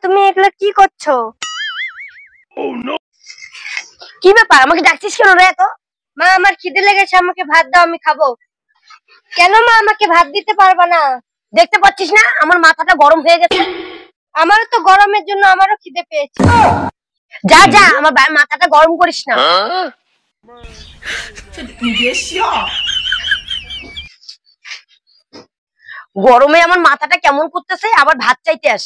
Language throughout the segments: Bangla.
তুমি এগুলো কি করছো? কি ব্যাপার, আমাকে ডাকছিস কেন রে? এত মা, আমার খিদে লেগেছে, আমাকে ভাত দাও, আমি খাবো। কেন মা, আমাকে ভাত দিতে পারবা না? দেখতে পাচ্ছিস না আমার মাথাটা গরম হয়ে গেছে? আমারও তো গরমের জন্য আমারও খিদে পেয়েছে। যা যা, আমার মাথাটা গরম করিস না। গরমে আমার মাথাটা কেমন করতেছে, আবার ভাত চাইতে আস।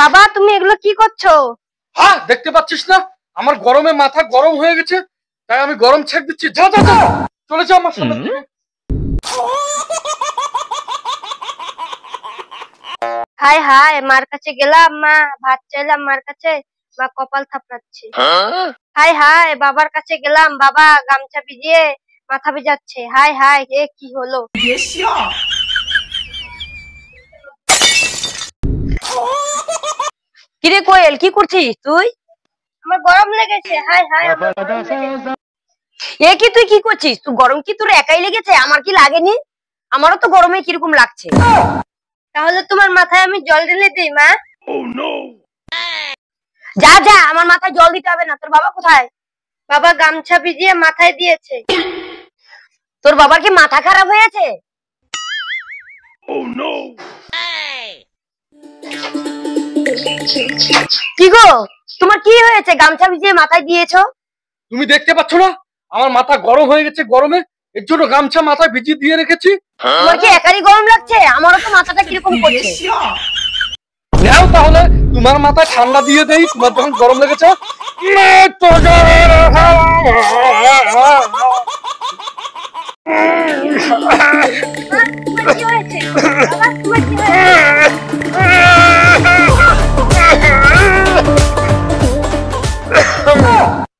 বাবা, তুমি এগুলো কি করছো? হ্যাঁ, দেখতে পাচ্ছিস না আমার গরমে মাথা গরম হয়ে গেছে, তাই আমি গরম ছেড়ে দিচ্ছি। যা যা যা, চলে যা আমার সামনে থেকে। হায় হায়, মার কাছে গেলাম, মা ভাত চাইলাম মার কাছে, মা কপাল থাপড়াচ্ছে। হায় হায়, বাবার কাছে গেলাম, বাবা গামছা ভিজিয়ে মাথা ভিজাচ্ছে। হায় হায়, এ কি হলো? কিরে কোয়েল, কি করছিস তুই? আমার গরম লেগেছে। হায় হায়, এ কি তুই কি করছিস? তুই গরম কি তোর একাই লেগেছে? আমার কি লাগেনি? আমারও তো গরমে কিরকম লাগছে। তাহলে তোমার মাথায় আমি জল ঢেলে দিই মা? যা যা, আমার মাথায় জল দিতে হবে না। তোর বাবা কোথায়? বাবা গামছা ভিজিয়ে মাথায় দিয়েছে। তোর বাবার কি মাথা খারাপ হয়েছে? কি গো, তোমার কি হয়েছে? গামছা ভিজিয়ে মাথায় দিয়েছো? তুমি দেখতে পাচ্ছ না আমার মাথা গরম হয়ে গেছে গরমে, এর জন্য গামছা মাথায় ভিজিয়ে দিয়ে রেখেছি। তোমার কি একারই গরম লাগছে? আমারও তো মাথাটা কিরকম করছে। নাও তাহলে তোমার মাথায় ঠান্ডা দিয়ে দেই, তোমার যখন গরম লেগেছে। তোমার কি হয়েছে? বাবা, তোমার কি হয়েছে?